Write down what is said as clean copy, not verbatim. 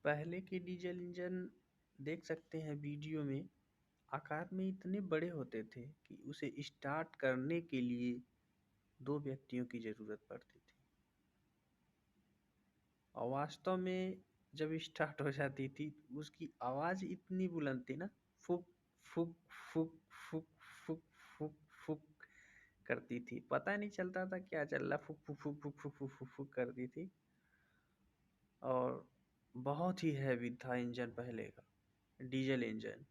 पहले के diesel engine देख सकते हैं वीडियो में, आकार में इतने बड़े होते थे कि उसे स्टार्ट करने के लिए 2 व्यक्तियों की ज़रूरत पड़ती थी। और वास्तव में जब स्टार्ट हो जाती थी, उसकी आवाज़ इतनी बुलंद थी ना, फुक, फुक, फुक, फुक, फुक, फुक, फुक करती थी। पता नहीं चलता था क्या चल रहा, फुक, फुक, फुक, फुक, फुक, फुक, फुक, फुक करती थी। और बहुत ही हैवी था इंजन पहले का, डीजल इंजन।